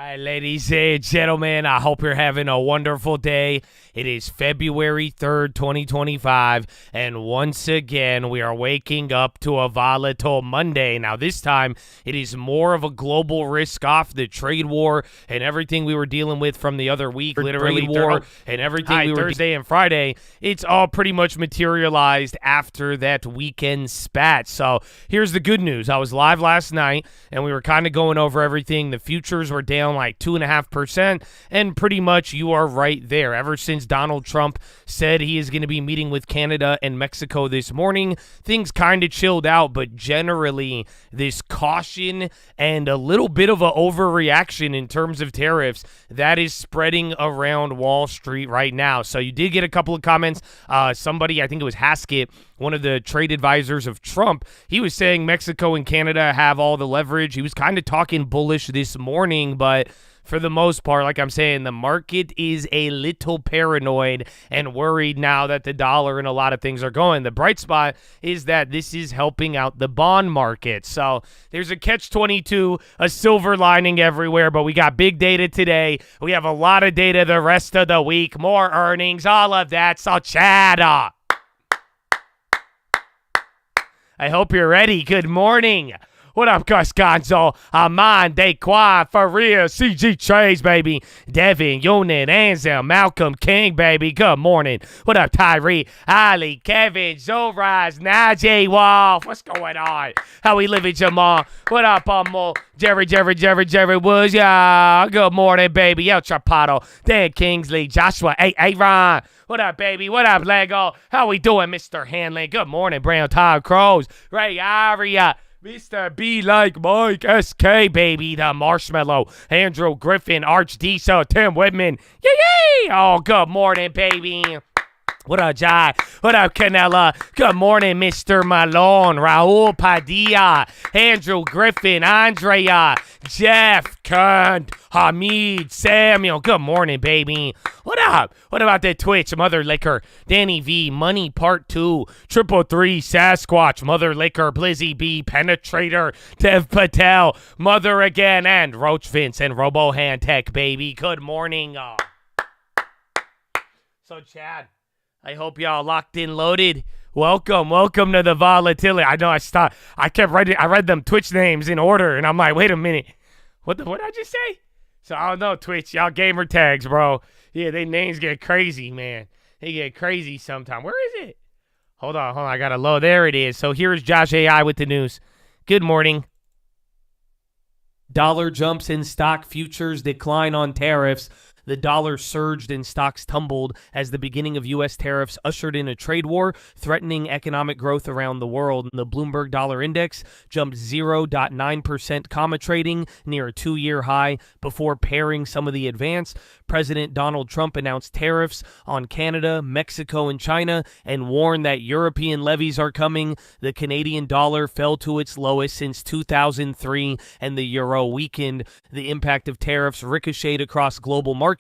Hi, ladies and gentlemen. I hope you're having a wonderful day. It is February 3rd, 2025, and once again, we are waking up to a volatile Monday. Now, this time, it is more of a global risk off the trade war and everything we were dealing with from the other week, literally war and everything we were Thursday and Friday. It's all pretty much materialized after that weekend spat. So, here's the good news. I was live last night, and we were kind of going over everything. The futures were down like 2.5%, and pretty much you are right there. Ever since Donald Trump said he is going to be meeting with Canada and Mexico this morning, things kind of chilled out, but generally this caution and a little bit of an overreaction in terms of tariffs, that is spreading around Wall Street right now. So you did get a couple of comments. Somebody, I think it was Haskett, one of the trade advisors of Trump, he was saying Mexico and Canada have all the leverage. He was kind of talking bullish this morning, but for the most part, like I'm saying, the market is a little paranoid and worried now that the dollar and a lot of things are going. The bright spot is that this is helping out the bond market. So there's a catch-22, a silver lining everywhere, but we got big data today. We have a lot of data the rest of the week, more earnings, all of that. So chatter. I hope you're ready. Good morning. What up, Gus Gonzo? Amon, Daquan, for real, CG Trades, baby. Devin, Unit, Ansel, Malcolm, King, baby. Good morning. What up, Tyree, Ali, Kevin, Zoraz, Najee, Wolf? What's going on? How we living, Jamal? What up, Jerry Woods? Yeah, good morning, baby. El Trapato, Dan Kingsley, Joshua, hey, Ron. What up, baby? What up, Lego? How we doing, Mr. Hanlon? Good morning, Brown Todd Crows, Ray Aria, Mr. B like Mike, SK, baby, the Marshmallow, Andrew Griffin, Arch Diesel, Tim Whitman. Yay! Oh, good morning, baby. What up, Jai? What up, Canella? Good morning, Mr. Malone, Raul Padilla, Andrew Griffin, Andrea, Jeff, Kent, Hamid, Samuel. Good morning, baby. What up? What about the Twitch, Mother Liquor, Danny V, Money Part 2, 333, Sasquatch, Mother Liquor, Blizzy B, Penetrator, Dev Patel, Mother Again, and Roach Vince and Robo Hand Tech, baby. Good morning. So, Chad, I hope y'all locked in, loaded. Welcome to the volatility. I know I kept writing. I read them Twitch names in order, and I'm like, wait a minute, what did I just say? So I don't know, Twitch, y'all gamer tags, bro. Yeah, they names get crazy, man. They get crazy sometime. Where is it? Hold on. I gotta load. There it is. So here's Josh AI with the news. Good morning. Dollar jumps in stock, futures decline on tariffs. The dollar surged and stocks tumbled as the beginning of U.S. tariffs ushered in a trade war, threatening economic growth around the world. The Bloomberg Dollar Index jumped 0.9%, comma trading near a two-year high before pairing some of the advance. President Donald Trump announced tariffs on Canada, Mexico, and China and warned that European levies are coming. The Canadian dollar fell to its lowest since 2003, and the euro weakened. The impact of tariffs ricocheted across global markets.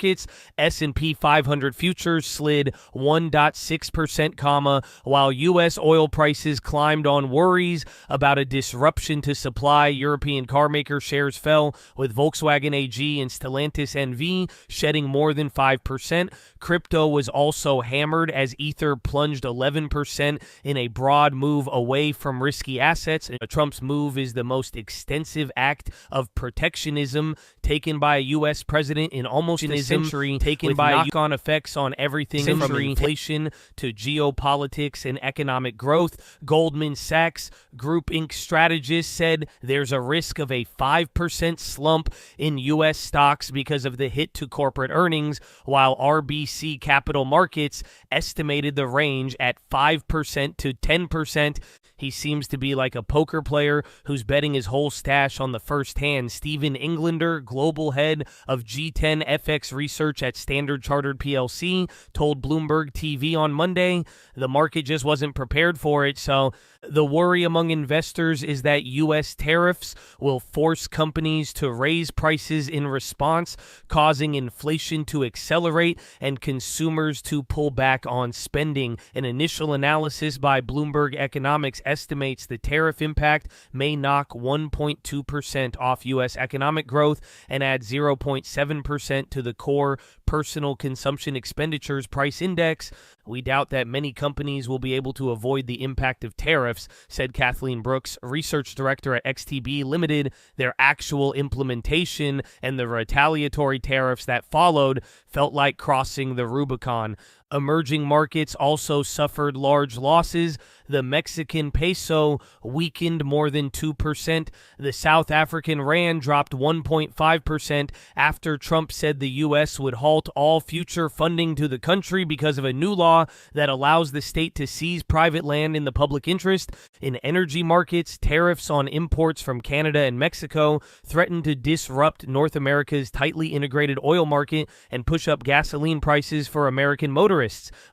S&P 500 futures slid 1.6%, comma, while U.S. oil prices climbed on worries about a disruption to supply. European carmaker shares fell, with Volkswagen AG and Stellantis NV shedding more than 5%. Crypto was also hammered as Ether plunged 11% in a broad move away from risky assets. Trump's move is the most extensive act of protectionism taken by a U.S. president in almost a century, taken by knock-on effects on everything from inflation to geopolitics and economic growth. Goldman Sachs Group Inc. strategist said there's a risk of a 5% slump in U.S. stocks because of the hit to corporate earnings, while RBC Capital Markets estimated the range at 5% to 10%. He seems to be like a poker player who's betting his whole stash on the first hand. Stephen Englander, global head of G10 FX research at Standard Chartered PLC, told Bloomberg TV on Monday the market just wasn't prepared for it. So the worry among investors is that U.S. tariffs will force companies to raise prices in response, causing inflation to accelerate and consumers to pull back on spending. An initial analysis by Bloomberg economics estimates the tariff impact may knock 1.2% off U.S. economic growth and add 0.7% to the core personal consumption expenditures price index. We doubt that many companies will be able to avoid the impact of tariffs, said Kathleen Brooks, research director at XTB Limited. Their actual implementation and the retaliatory tariffs that followed felt like crossing the Rubicon. Emerging markets also suffered large losses. The Mexican peso weakened more than 2%. The South African rand dropped 1.5% after Trump said the U.S. would halt all future funding to the country because of a new law that allows the state to seize private land in the public interest. In energy markets, tariffs on imports from Canada and Mexico threatened to disrupt North America's tightly integrated oil market and push up gasoline prices for American motorists.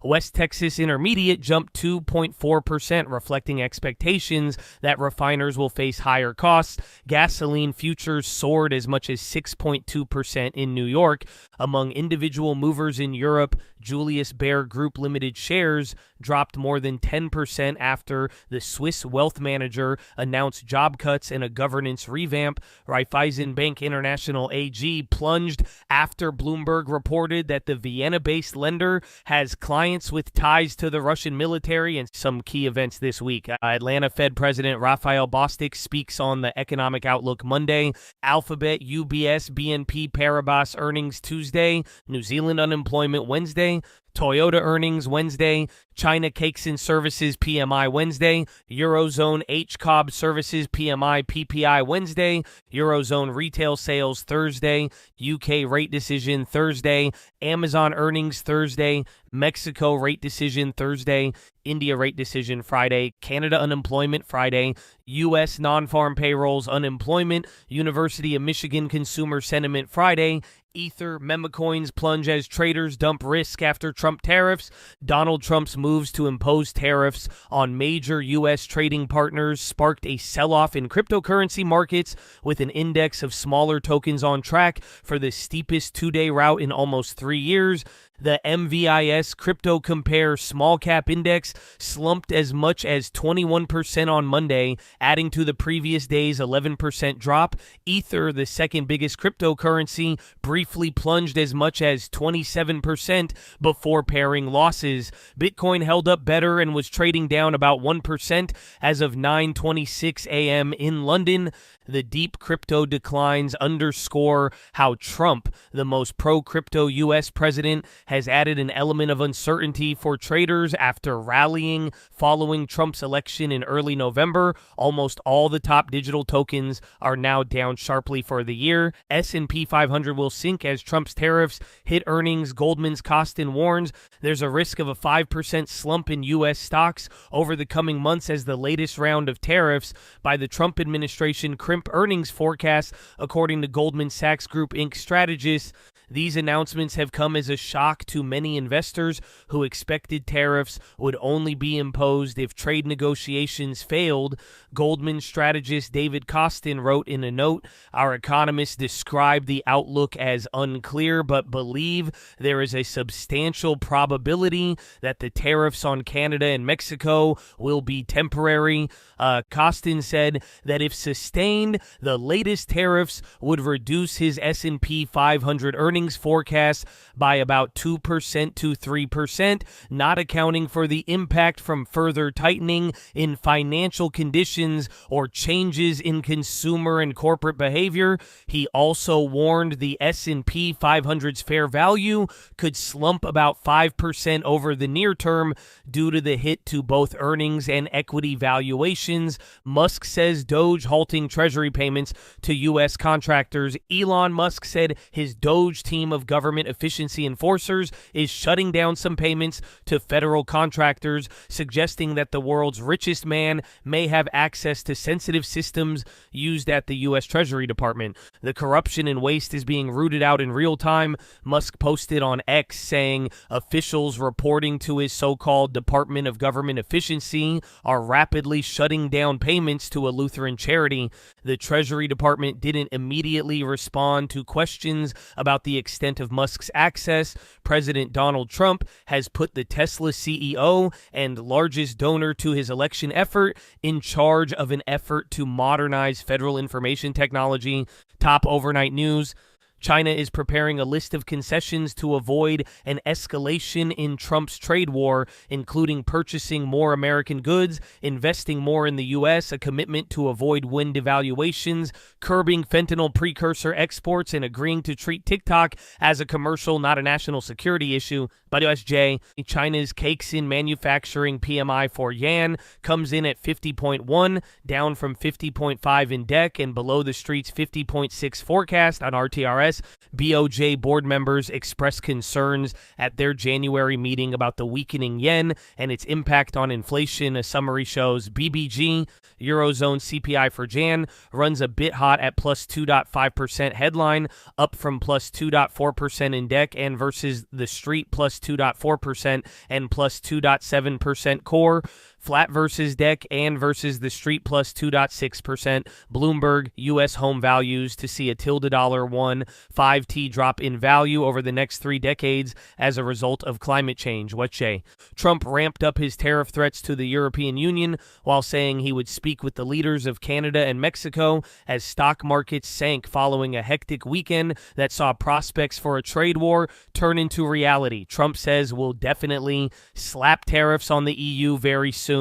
West Texas Intermediate jumped 2.4%, reflecting expectations that refiners will face higher costs. Gasoline futures soared as much as 6.2% in New York. Among individual movers in Europe, Julius Baer Group Limited shares dropped more than 10% after the Swiss wealth manager announced job cuts and a governance revamp. Raiffeisen Bank International AG plunged after Bloomberg reported that the Vienna-based lender has clients with ties to the Russian military. And some key events this week. Atlanta Fed President Raphael Bostic speaks on the economic outlook Monday. Alphabet, UBS, BNP Paribas earnings Tuesday. New Zealand unemployment Wednesday. Toyota earnings Wednesday, China Cakes and Services PMI Wednesday, Eurozone HCOB Services PMI PPI Wednesday, Eurozone retail sales Thursday, UK rate decision Thursday, Amazon earnings Thursday, Mexico rate decision Thursday, India rate decision Friday, Canada unemployment Friday, U.S. non-farm payrolls unemployment, University of Michigan consumer sentiment Friday, Ether, memecoins plunge as traders dump risk after Trump tariffs. Donald Trump's moves to impose tariffs on major U.S. trading partners sparked a sell-off in cryptocurrency markets, with an index of smaller tokens on track for the steepest two-day rout in almost 3 years. The MVIS Crypto Compare Small Cap Index slumped as much as 21% on Monday, adding to the previous day's 11% drop. Ether, the second biggest cryptocurrency, briefly plunged as much as 27% before pairing losses. Bitcoin held up better and was trading down about 1% as of 9:26 a.m. in London. The deep crypto declines underscore how Trump, the most pro-crypto U.S. president, has added an element of uncertainty for traders after rallying following Trump's election in early November. Almost all the top digital tokens are now down sharply for the year. S&P 500 will sink as Trump's tariffs hit earnings. Goldman's Costin warns there's a risk of a 5% slump in U.S. stocks over the coming months as the latest round of tariffs by the Trump administration crimp earnings forecast, according to Goldman Sachs Group Inc. strategists. These announcements have come as a shock to many investors who expected tariffs would only be imposed if trade negotiations failed. Goldman strategist David Kostin wrote in a note, "Our economists describe the outlook as unclear, but believe there is a substantial probability that the tariffs on Canada and Mexico will be temporary." Kostin said that if sustained, the latest tariffs would reduce his S&P 500 earnings forecast by about 2% to 3%, not accounting for the impact from further tightening in financial conditions or changes in consumer and corporate behavior. He also warned the S&P 500's fair value could slump about 5% over the near term due to the hit to both earnings and equity valuations. Musk says Doge halting treasury payments to U.S. contractors. Elon Musk said his Doge team of government efficiency enforcers is shutting down some payments to federal contractors, suggesting that the world's richest man may have access to sensitive systems used at the U.S. Treasury Department. The corruption and waste is being rooted out in real time. Musk posted on X saying officials reporting to his so-called Department of Government Efficiency are rapidly shutting down payments to a Lutheran charity. The Treasury Department didn't immediately respond to questions about the the extent of Musk's access, President Donald Trump has put the Tesla CEO and largest donor to his election effort in charge of an effort to modernize federal information technology. Top overnight news. China is preparing a list of concessions to avoid an escalation in Trump's trade war, including purchasing more American goods, investing more in the U.S., a commitment to avoid wind devaluations, curbing fentanyl precursor exports, and agreeing to treat TikTok as a commercial, not a national security issue. By USJ, China's cakes in manufacturing PMI for Yan comes in at 50.1, down from 50.5 in DEC and below the street's 50.6 forecast on RTRS. BOJ board members expressed concerns at their January meeting about the weakening yen and its impact on inflation. A summary shows BBG, Eurozone CPI for Jan, runs a bit hot at plus 2.5% headline, up from plus 2.4% in DEC and versus the street plus 2.4% and plus 2.7% core. Flat versus DEC and versus the street plus 2.6%. Bloomberg U.S. home values to see a $1 5T drop in value over the next 3 decades as a result of climate change. Watchlist. Trump ramped up his tariff threats to the European Union while saying he would speak with the leaders of Canada and Mexico as stock markets sank following a hectic weekend that saw prospects for a trade war turn into reality. Trump says we'll definitely slap tariffs on the EU very soon.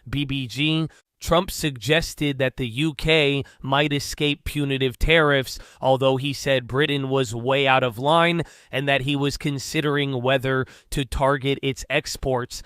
BBG. Trump suggested that the UK might escape punitive tariffs, although he said Britain was way out of line and that he was considering whether to target its exports.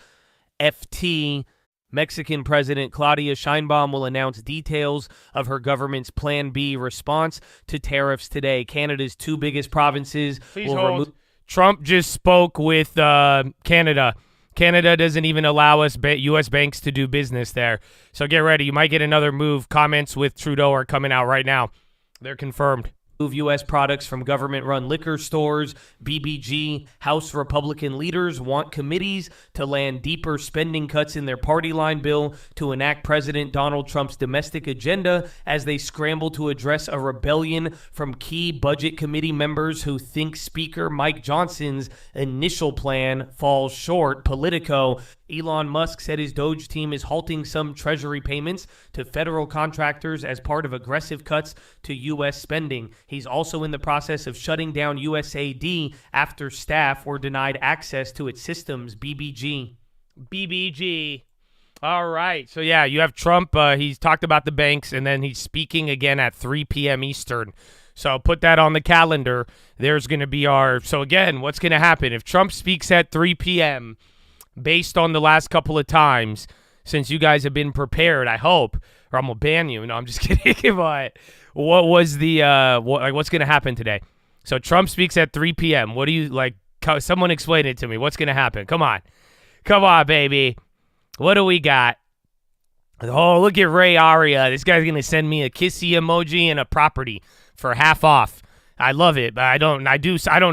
FT. Mexican President Claudia Sheinbaum will announce details of her government's Plan B response to tariffs today. Canada's 2 biggest provinces will remove. Trump just spoke with Canada. Canada doesn't even allow us U.S. banks to do business there. So get ready. You might get another move. Comments with Trudeau are coming out right now. They're confirmed. U.S. products from government-run liquor stores. BBG. House Republican leaders want committees to land deeper spending cuts in their party line bill to enact President Donald Trump's domestic agenda as they scramble to address a rebellion from key budget committee members who think Speaker Mike Johnson's initial plan falls short. Politico. Elon Musk said his Doge team is halting some Treasury payments to federal contractors as part of aggressive cuts to U.S. spending. He's also in the process of shutting down USAID after staff were denied access to its systems. BBG. All right. So, yeah, you have Trump. He's talked about the banks, and then he's speaking again at 3 p.m. Eastern. So put that on the calendar. There's going to be So, again, what's going to happen? If Trump speaks at 3 p.m., based on the last couple of times, since you guys have been prepared, I hope, or I'm going to ban you. No, I'm just kidding. But what was what's going to happen today? So Trump speaks at 3 p.m. What do you, someone explain it to me. What's going to happen? Come on, baby. What do we got? Oh, look at Ray Aria. This guy's going to send me a kissy emoji and a property for half off. I love it, but I don't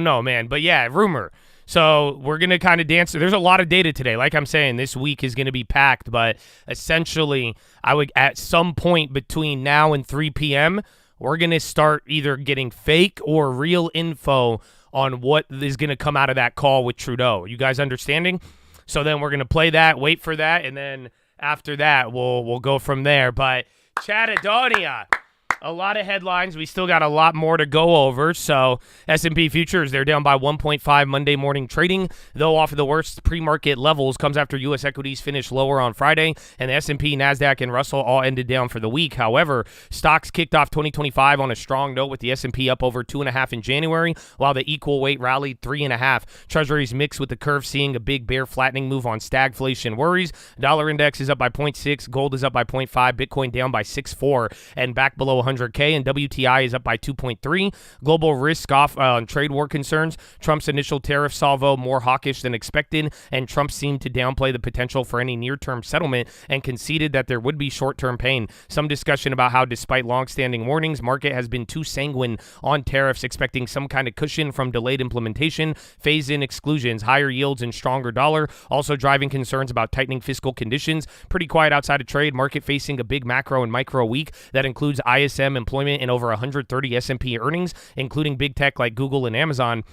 know, man. But yeah, rumor. So we're going to kind of dance. There's a lot of data today. Like I'm saying, this week is going to be packed, but essentially I would, at some point between now and 3 p.m., we're going to start either getting fake or real info on what is going to come out of that call with Trudeau. You guys understanding? So then we're going to play that, wait for that, and then after that, we'll go from there. But Chattadonia. A lot of headlines. We still got a lot more to go over. So S&P futures, they're down by 1.5 Monday morning trading, though off of the worst pre-market levels. Comes after U.S. equities finished lower on Friday, and the S&P, NASDAQ, and Russell all ended down for the week. However, stocks kicked off 2025 on a strong note with the S&P up over 2.5 in January, while the equal weight rallied 3.5. Treasuries mixed with the curve seeing a big bear flattening move on stagflation worries. Dollar index is up by 0.6. Gold is up by 0.5. Bitcoin down by 6.4 and back below 100K, and WTI is up by 2.3. Global risk off on trade war concerns. Trump's initial tariff salvo more hawkish than expected, and Trump seemed to downplay the potential for any near-term settlement and conceded that there would be short-term pain. Some discussion about how, despite long-standing warnings, market has been too sanguine on tariffs, expecting some kind of cushion from delayed implementation, phase-in exclusions, higher yields, and stronger dollar, also driving concerns about tightening fiscal conditions. Pretty quiet outside of trade, market facing a big macro and micro week that includes ISM ISM employment and over 130 S&P earnings, including big tech like Google and Amazon.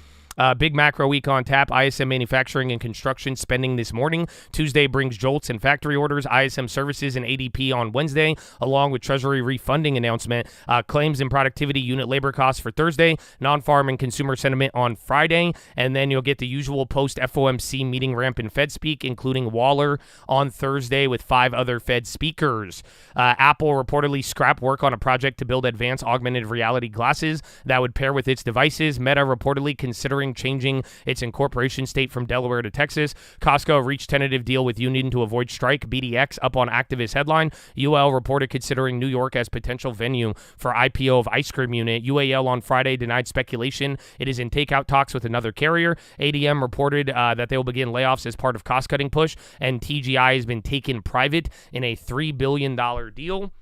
Big macro week on tap. ISM manufacturing and construction spending this morning. Tuesday brings JOLTS and factory orders. ISM services and ADP on Wednesday, along with Treasury refunding announcement. Claims and productivity unit labor costs for Thursday. Non-farm and consumer sentiment on Friday. And then you'll get the usual post-FOMC meeting ramp and Fed speak, including Waller on Thursday with 5 other Fed speakers. Apple reportedly scrapped work on a project to build advanced augmented reality glasses that would pair with its devices. Meta reportedly considering changing its incorporation state from Delaware to Texas. Costco reached tentative deal with union to avoid strike. BDX up on activist headline. UL reported considering New York as potential venue for IPO of ice cream unit. UAL on Friday denied speculation. It is in takeout talks with another carrier. ADM reported that they will begin layoffs as part of cost-cutting push, and TGI has been taken private in a $3 billion deal.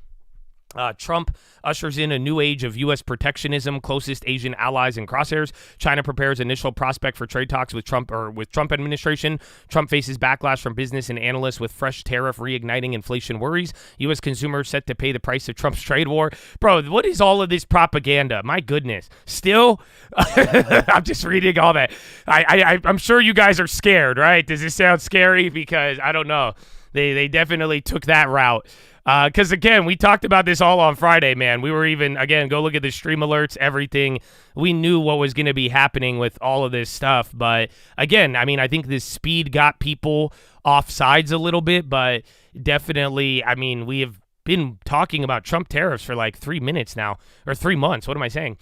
Trump ushers in a new age of U.S. protectionism, closest Asian allies in crosshairs. China prepares initial prospect for trade talks with Trump administration. Trump faces backlash from business and analysts with fresh tariff reigniting inflation worries. U.S. consumers set to pay the price of Trump's trade war. Bro, what is all of this propaganda? My goodness. Still, I'm just reading all that. I'm sure you guys are scared, right? Does this sound scary? Because I don't know. They definitely took that route. Because, again, we talked about this all on Friday, man. We were even, again, go look at the stream alerts, everything. We knew what was going to be happening with all of this stuff. But, again, I mean, I think this speed got people off sides a little bit. But definitely, I mean, we have been talking about Trump tariffs for like 3 minutes now. Or 3 months. What am I saying?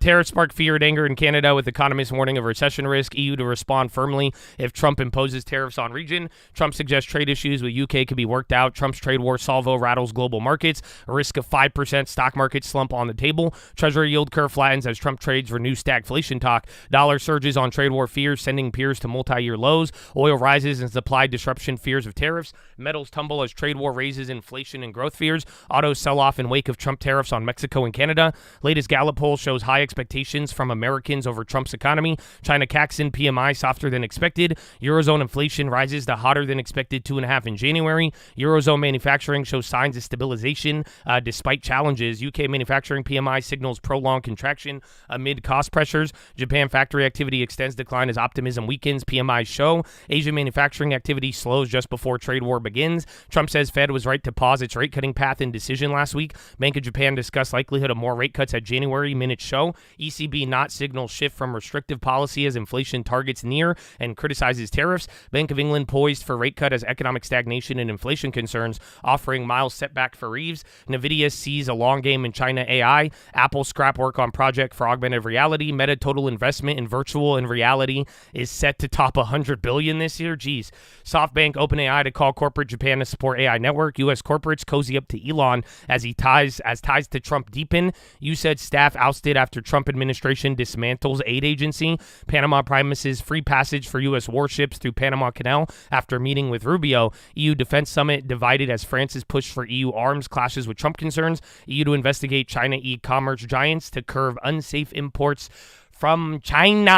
Tariffs spark fear and anger in Canada with economists warning of recession risk. EU to respond firmly if Trump imposes tariffs on region. Trump suggests trade issues with UK could be worked out. Trump's trade war salvo rattles global markets. A risk of 5% stock market slump on the table. Treasury yield curve flattens as Trump trades renew stagflation talk. Dollar surges on trade war fears, sending peers to multi-year lows. Oil rises and supply disruption fears of tariffs. Metals tumble as trade war raises inflation and growth fears. Autos sell off in wake of Trump tariffs on Mexico and Canada. Latest Gallup poll shows high expectations from Americans over Trump's economy. China Caxton PMI softer than expected. Eurozone inflation rises to hotter than expected 2.5 in January. Eurozone manufacturing shows signs of stabilization despite challenges. UK manufacturing PMI signals prolonged contraction amid cost pressures. Japan factory activity extends decline as optimism weakens. PMIs show. Asian manufacturing activity slows just before trade war begins. Trump says Fed was right to pause its rate cutting path in decision last week. Bank of Japan discussed likelihood of more rate cuts at January. Minutes show. ECB not signals shift from restrictive policy as inflation targets near and criticizes tariffs. Bank of England poised for rate cut as economic stagnation and inflation concerns, offering mild setback for Reeves. NVIDIA sees a long game in China AI. Apple scrap work on project for augmented reality. Meta total investment in virtual and reality is set to top $100 billion this year. Geez. SoftBank OpenAI to call corporate Japan to support AI network. U.S. corporates cozy up to Elon as ties to Trump deepen. You said staff ousted after Trump administration dismantles aid agency. Panama promises free passage for U.S. warships through Panama Canal after meeting with Rubio. EU defense summit divided as France's push for EU arms clashes with Trump concerns. EU to investigate China e-commerce giants to curb unsafe imports from China.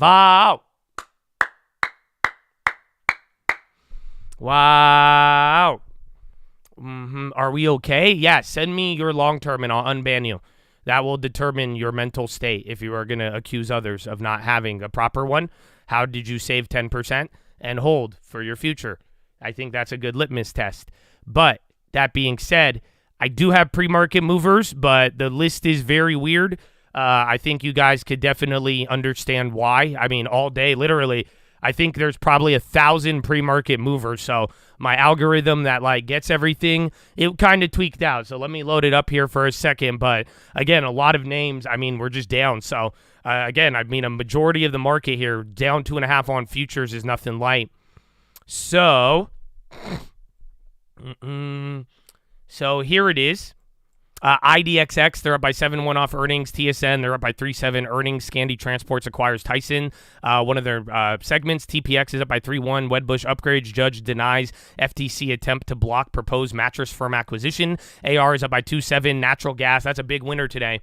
Wow. Wow. Are we okay? Yeah, send me your long term and I'll unban you. That will determine your mental state if you are going to accuse others of not having a proper one. How did you save 10% and hold for your future? I think that's a good litmus test. But that being said, I do have pre-market movers, but the list is very weird. I think you guys could definitely understand why. I mean, all day, literally, I think there's probably 1,000 pre-market movers. So my algorithm that like gets everything, it kind of tweaked out. So let me load it up here for a second. But again, a lot of names, I mean, we're just down. So again, I mean, a majority of the market here, down 2.5 on futures is nothing light. So, so here it is. IDXX, they're up by 7-1 off earnings. TSN, they're up by 3-7 earnings. Scandi Transports acquires Tyson, one of their segments. TPX is up by 3-1. Wedbush upgrades. Judge denies FTC attempt to block proposed mattress firm acquisition. AR is up by 2-7. Natural gas, that's a big winner today.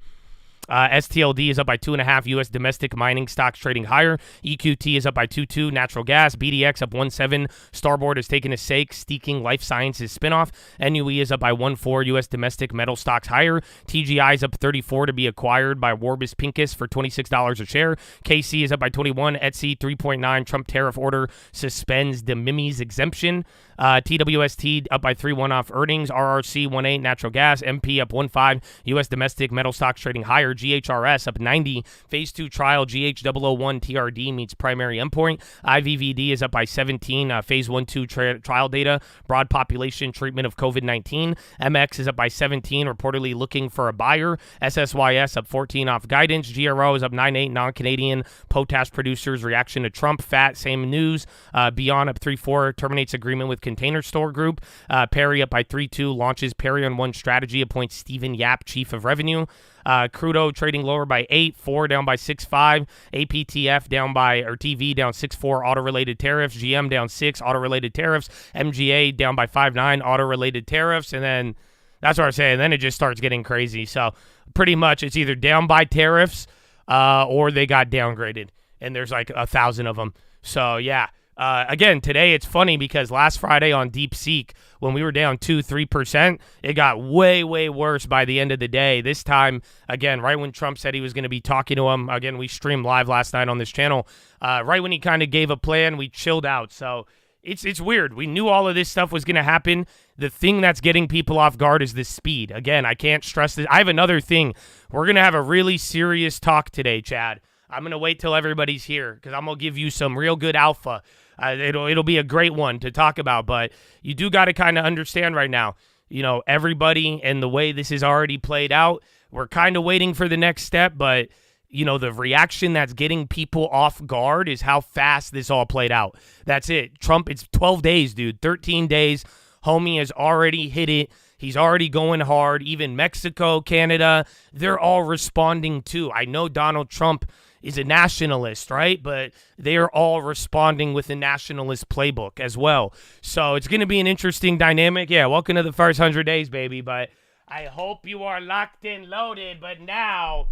STLD is up by 2.5. U.S. domestic mining stocks trading higher. EQT is up by 2.2. Natural gas. BDX up 1.7. Starboard has taken a stake, Steaking Life Sciences spinoff. NUE is up by 1.4. U.S. domestic metal stocks higher. TGI is up 34 to be acquired by Warbis Pincus for $26 a share. KC is up by 21. Etsy 3.9. Trump tariff order suspends de minimis exemption. TWST up by 3.1 off earnings. RRC 1.8. Natural gas. MP up 1.5. U.S. domestic metal stocks trading higher. GHRS up 90. Phase 2 trial GH001 TRD meets primary endpoint. IVVD is up by 17. Phase 1-2 trial data. Broad population treatment of COVID-19. MX is up by 17. Reportedly looking for a buyer. SSYS up 14 off guidance. GRO is up 9.8. Non-Canadian potash producers reaction to Trump. FAT same news. Beyond up 3.4. Terminates agreement with Container Store Group. Perry up by 3.2. Launches Perry on One strategy. Appoints Stephen Yap chief of revenue. Crudo trading lower by 8, 4 down by 6.5, APTF down by, or TV down 6.4, auto-related tariffs, GM down 6, auto-related tariffs, MGA down by 5.9, auto-related tariffs, and then, that's what I'm saying, then it just starts getting crazy. So, pretty much, it's either down by tariffs, or they got downgraded, and there's like 1,000 of them. So, yeah. Again, today it's funny because last Friday on DeepSeek, when we were down 2-3%, it got way, way worse by the end of the day. This time, again, right when Trump said he was going to be talking to him, again, we streamed live last night on this channel. Right when he kind of gave a plan, we chilled out. So it's weird. We knew all of this stuff was going to happen. The thing that's getting people off guard is the speed. Again, I can't stress this. I have another thing. We're going to have a really serious talk today, Chad. I'm going to wait till everybody's here because I'm going to give you some real good alpha. It'll be a great one to talk about, but you do got to kind of understand right now, you know, everybody and the way this is already played out, we're kind of waiting for the next step, but, you know, the reaction that's getting people off guard is how fast this all played out. That's it. Trump, it's 12 days, dude, 13 days. Homie has already hit it. He's already going hard. Even Mexico, Canada, they're all responding too. I know Donald Trump is a nationalist, right? But they are all responding with the nationalist playbook as well. So it's going to be an interesting dynamic. Yeah, welcome to the first 100 days, baby. But I hope you are locked and loaded. But now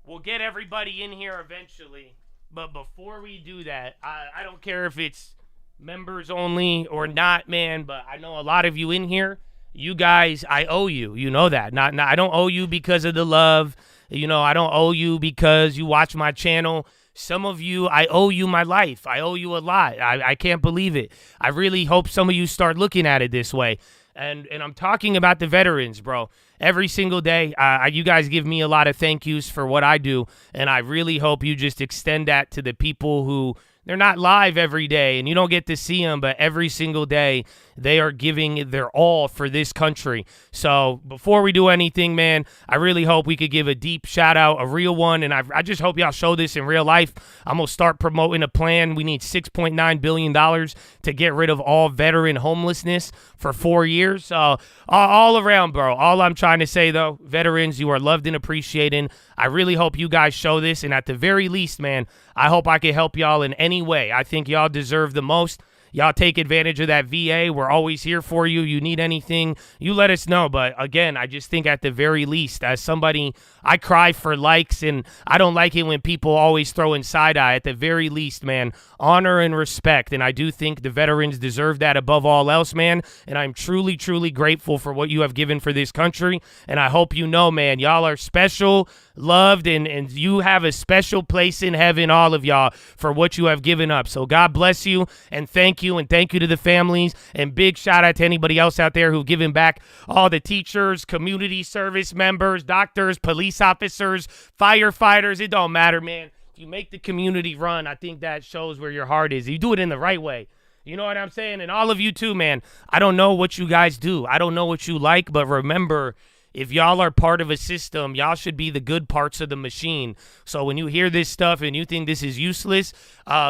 we'll get everybody in here eventually. But before we do that, I don't care if it's members only or not, man. But I know a lot of you in here. You guys, I owe you. You know that. Not I don't owe you because of the love. You know, I don't owe you because you watch my channel. Some of you, I owe you my life. I owe you a lot. I can't believe it. I really hope some of you start looking at it this way. And I'm talking about the veterans, bro. Every single day, you guys give me a lot of thank yous for what I do. And I really hope you just extend that to the people who, they're not live every day and you don't get to see them, but every single day they are giving their all for this country. So before we do anything, man, I really hope we could give a deep shout out, a real one. And I just hope y'all show this in real life. I'm going to start promoting a plan. We need $6.9 billion to get rid of all veteran homelessness for 4 years. So all around, bro. All I'm trying to say, though, veterans, you are loved and appreciated. I really hope you guys show this. And at the very least, man, I hope I can help y'all in any way. I think y'all deserve the most. Y'all take advantage of that VA. We're always here for you. You need anything, you let us know. But again, I just think at the very least, as somebody, I cry for likes, and I don't like it when people always throw in side eye. At the very least, man, honor and respect. And I do think the veterans deserve that above all else, man. And I'm truly, truly grateful for what you have given for this country. And I hope you know, man, y'all are special, loved, and you have a special place in heaven, all of y'all, for what you have given up. So God bless you, and thank you, and thank you to the families, and big shout out to anybody else out there who've given back, all the teachers, community service members, doctors, police officers, firefighters. It don't matter, man. If you make the community run, I think that shows where your heart is. You do it in the right way. You know what I'm saying? And all of you too, man. I don't know what you guys do. I don't know what you like, but remember, if y'all are part of a system, y'all should be the good parts of the machine. So when you hear this stuff and you think this is useless,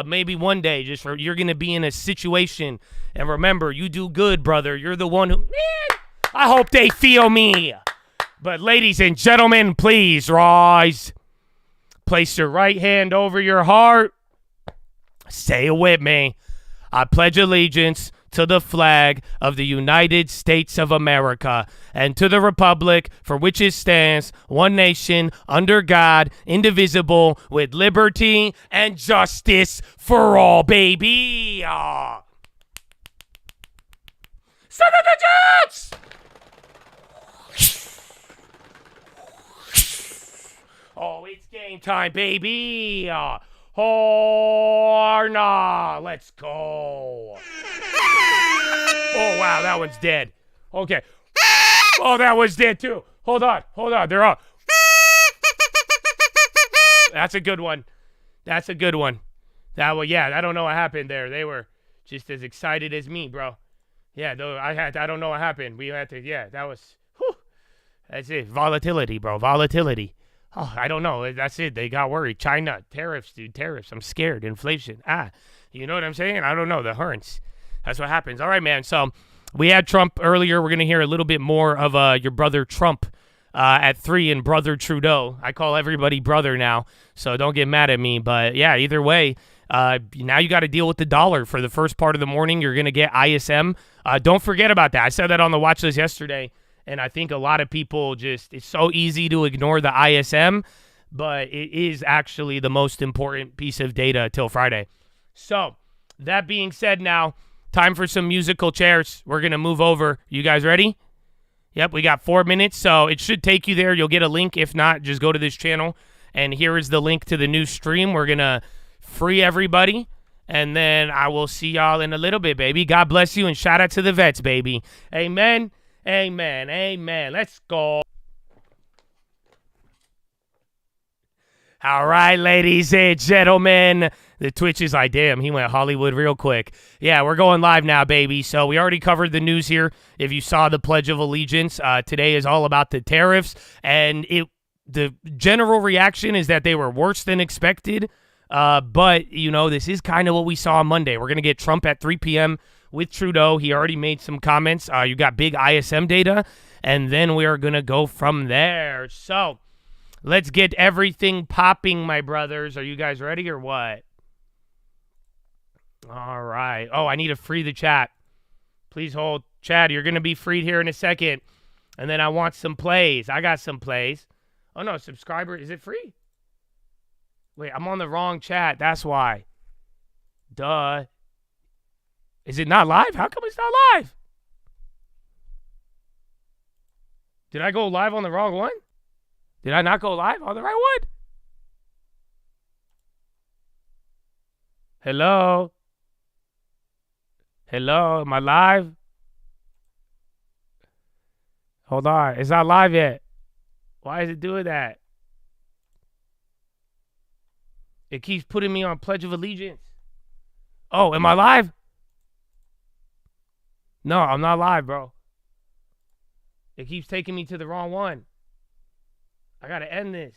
maybe one day you're going to be in a situation. And remember, you do good, brother. You're the one who, man, I hope they feel me. But ladies and gentlemen, please rise. Place your right hand over your heart. Say it with me. I pledge allegiance to the flag of the United States of America, and to the republic for which it stands, one nation, under God, indivisible, with liberty and justice for all, baby. Son of the Jets! Oh, it's game time, baby. Horna, let's go. Oh, wow, that one's dead. Okay. Oh, that one's dead, too. Hold on. They're up. That's a good one. I don't know what happened there. They were just as excited as me, bro. Yeah, though I don't know what happened. That was, whew. That's it. Volatility, bro. Volatility. Oh, I don't know. That's it. They got worried. China, tariffs, dude. Tariffs. I'm scared. Inflation. You know what I'm saying? I don't know. The Hearns. That's what happens. All right, man. So we had Trump earlier. We're going to hear a little bit more of your brother Trump at 3 and brother Trudeau. I call everybody brother now, so don't get mad at me. But, yeah, either way, now you got to deal with the dollar. For the first part of the morning, you're going to get ISM. Don't forget about that. I said that on the watch list yesterday. And I think a lot of people it's so easy to ignore the ISM, but it is actually the most important piece of data till Friday. So, that being said now, time for some musical chairs. We're going to move over. You guys ready? Yep, we got 4 minutes, so it should take you there. You'll get a link. If not, just go to this channel. And here is the link to the new stream. We're going to free everybody. And then I will see y'all in a little bit, baby. God bless you, and shout out to the vets, baby. Amen. Amen. Amen. Let's go. All right, ladies and gentlemen. The Twitch is like, damn, he went Hollywood real quick. Yeah, we're going live now, baby. So we already covered the news here. If you saw the Pledge of Allegiance, today is all about the tariffs. And the general reaction is that they were worse than expected. But, this is kind of what we saw on Monday. We're going to get Trump at 3 p.m. with Trudeau. He already made some comments. You got big ISM data, and then we are going to go from there. So let's get everything popping, my brothers. Are you guys ready or what? All right. Oh, I need to free the chat. Please hold. Chad, you're going to be freed here in a second. And then I want some plays. I got some plays. Oh, no, subscriber. Is it free? Wait, I'm on the wrong chat. That's why. Duh. Is it not live? How come it's not live? Did I go live on the wrong one? Did I not go live on the right one? Hello? Hello? Am I live? Hold on. It's not live yet. Why is it doing that? It keeps putting me on Pledge of Allegiance. Oh, am I live? No, I'm not live, bro. It keeps taking me to the wrong one. I gotta end this.